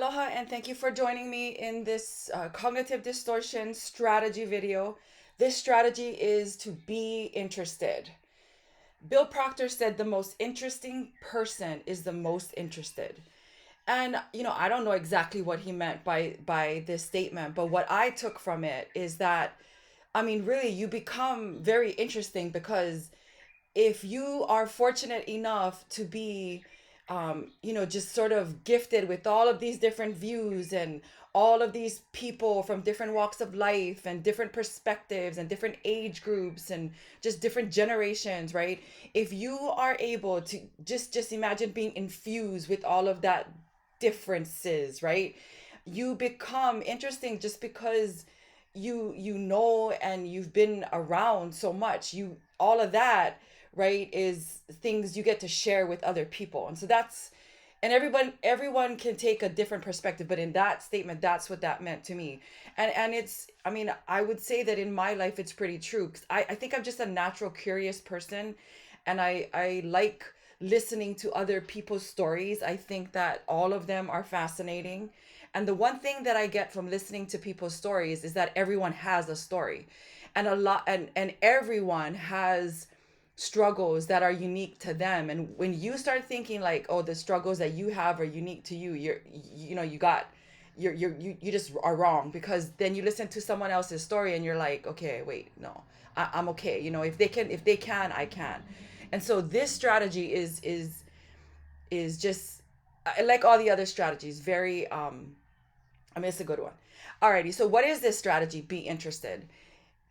Aloha, and thank you for joining me in this cognitive distortion strategy video. This strategy is to be interested. Bill Proctor said the most interesting person is the most interested. And I don't know exactly what he meant by this statement, but what I took from it is that really you become very interesting because if you are fortunate enough to be just sort of gifted with all of these different views and all of these people from different walks of life and different perspectives and different age groups and just different generations, right? If you are able to just imagine being infused with all of that differences, right? You become interesting just because you know and you've been around so much. You all of that, right, is things you get to share with other people. And so that's, and everyone can take a different perspective, but in that statement, that's what that meant to me. And it's, I would say that in my life it's pretty true, 'cause I think I'm just a natural curious person, and I like listening to other people's stories. I think that all of them are fascinating. And the one thing that I get from listening to people's stories is that everyone has a story, and a lot, and everyone has struggles that are unique to them. And when you start thinking like, oh, the struggles that you have are unique to you, you just are wrong, because then you listen to someone else's story and you're like, okay, wait, no, I'm okay. If they can, I can. And so this strategy is just like all the other strategies, very it's a good one. Alrighty, so what is this strategy? Be interested.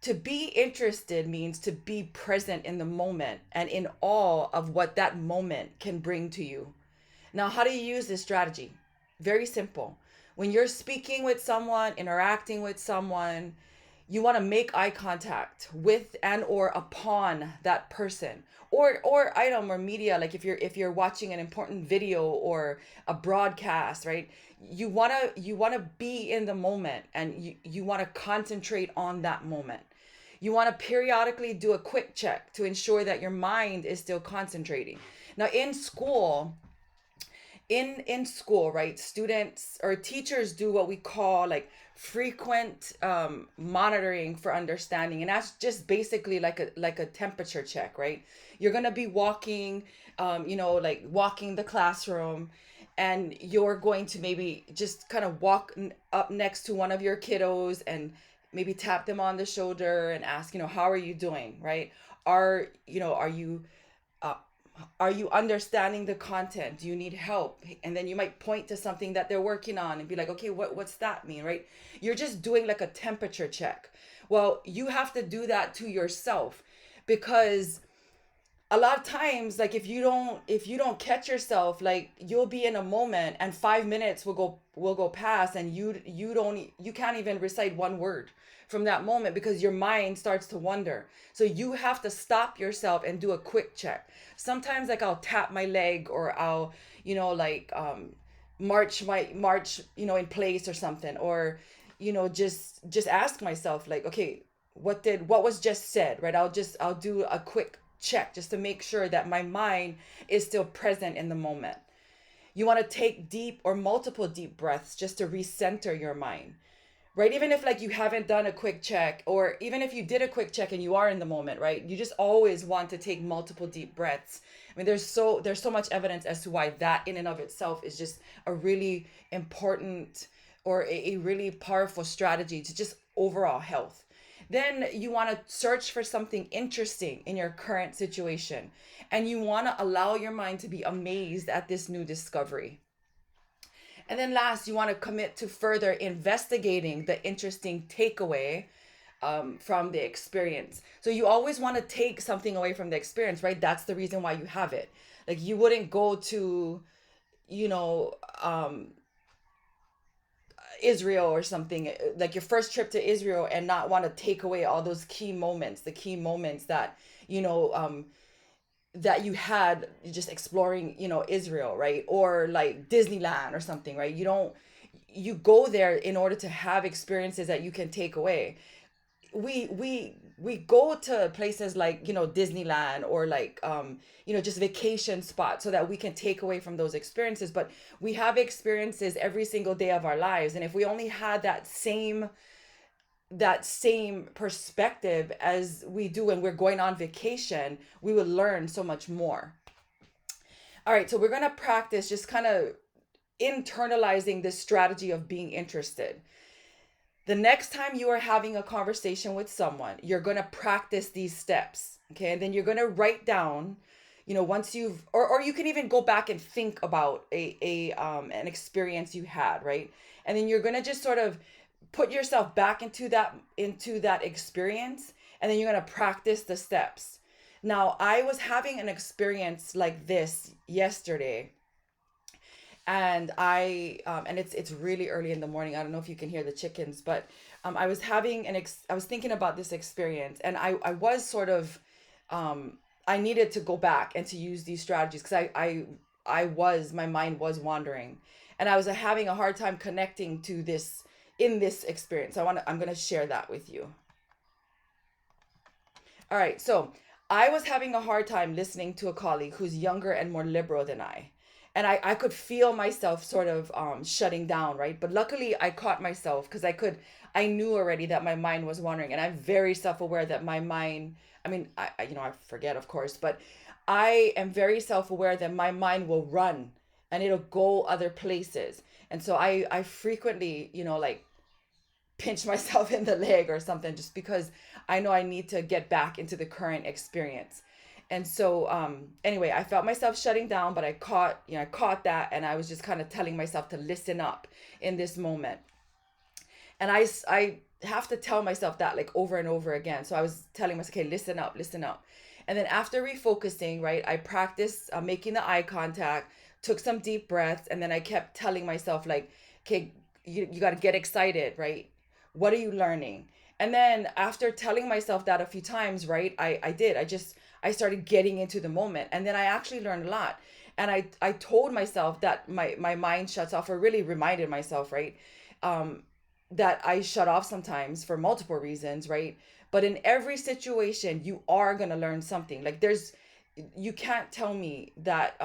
To be interested means to be present in the moment and in awe of what that moment can bring to you. Now, how do you use this strategy? Very simple. When you're speaking with someone, interacting with someone, you want to make eye contact with and or upon that person, or item or media. Like if you're watching an important video or a broadcast, right? You want to be in the moment, and you want to concentrate on that moment. You want to periodically do a quick check to ensure that your mind is still concentrating. Now, in school, right, students or teachers do what we call like frequent monitoring for understanding, and that's just basically like a temperature check, right? You're gonna be walking, like walking the classroom, and you're going to maybe just kind of walk up next to one of your kiddos and maybe tap them on the shoulder and ask, how are you doing, right? Uh, are you understanding the content? Do you need help? And then you might point to something that they're working on and be like, okay, what's that mean, right? You're just doing like a temperature check. Well, you have to do that to yourself, because a lot of times, like if you don't catch yourself, like you'll be in a moment and 5 minutes will go past, and you can't even recite one word from that moment because your mind starts to wander. So you have to stop yourself and do a quick check. Sometimes, like, I'll tap my leg, or I'll like march in place or something, or just ask myself, like, okay, what was just said, right? I'll do a quick check just to make sure that my mind is still present in the moment. You want to take deep or multiple deep breaths just to recenter your mind, right? Even if, like, you haven't done a quick check, or even if you did a quick check and you are in the moment, right? You just always want to take multiple deep breaths. There's so much evidence as to why that in and of itself is just a really important, or a really powerful strategy to just overall health. Then you want to search for something interesting in your current situation, and you want to allow your mind to be amazed at this new discovery. And then last, you want to commit to further investigating the interesting takeaway from the experience. So you always want to take something away from the experience, right? That's the reason why you have it. Like, you wouldn't go to, you know, um, Israel or something, like your first trip to Israel, and not want to take away all those key moments, the key moments that, you know, that you had just exploring, Israel, right? Or like Disneyland or something, right? You go there in order to have experiences that you can take away. We we go to places like, Disneyland, or like, just vacation spots, so that we can take away from those experiences. But we have experiences every single day of our lives, and if we only had that same perspective as we do when we're going on vacation, we would learn so much more. All right, so we're going to practice just kind of internalizing this strategy of being interested. The next time you are having a conversation with someone, you're going to practice these steps. Okay. And then you're going to write down, once or you can even go back and think about an experience you had, right? And then you're going to just sort of put yourself back into that experience, and then you're going to practice the steps. Now, I was having an experience like this yesterday, and it's really early in the morning. I don't know if you can hear the chickens, but I was thinking about this experience, and I was sort of, I needed to go back and to use these strategies, because my mind was wandering, and I was having a hard time connecting to this in this experience. I'm going to share that with you. All right, so I was having a hard time listening to a colleague who's younger and more liberal than I. And I could feel myself sort of shutting down, right? But luckily I caught myself, because I knew already that my mind was wandering. And I'm very self aware that my mind, I mean, I forget, of course, but I am very self aware that my mind will run and it'll go other places. And so I frequently, like, pinch myself in the leg or something, just because I know I need to get back into the current experience. And so anyway, I felt myself shutting down, but I caught that, and I was just kind of telling myself to listen up in this moment. And I have to tell myself that, like, over and over again. So I was telling myself, okay, listen up, listen up. And then after refocusing, right, I practiced making the eye contact, took some deep breaths, and then I kept telling myself, like, okay, you got to get excited, right? What are you learning? And then after telling myself that a few times, right, I started getting into the moment, and then I actually learned a lot. And I told myself that my mind shuts off, or really reminded myself, right, um, that I shut off sometimes for multiple reasons, right? But in every situation, you are going to learn something. Like, you can't tell me that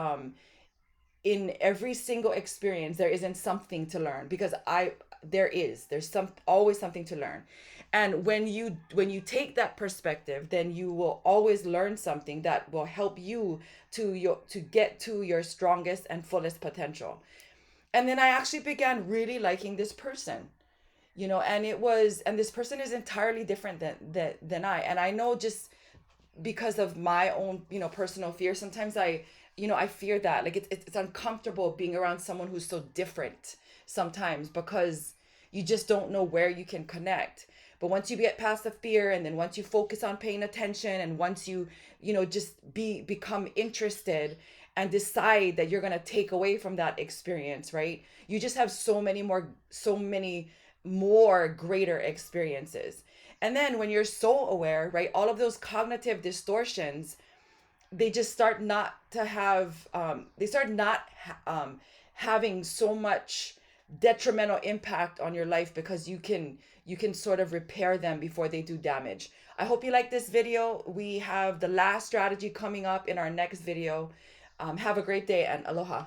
in every single experience there isn't something to learn, because there's always something to learn. And when you take that perspective, then you will always learn something that will help you to get to your strongest and fullest potential. And then I actually began really liking this person, and this person is entirely different than I. And I know, just because of my own, personal fear, sometimes I fear that, like, it's uncomfortable being around someone who's so different sometimes, because you just don't know where you can connect. But once you get past the fear, and then once you focus on paying attention, and once just become interested, and decide that you're going to take away from that experience, right? You just have so many more greater experiences. And then when you're so aware, right, all of those cognitive distortions, they just start not to have they start not having so much detrimental impact on your life, because you can sort of repair them before they do damage. I hope you like this video. We have the last strategy coming up in our next video. Have a great day, and aloha.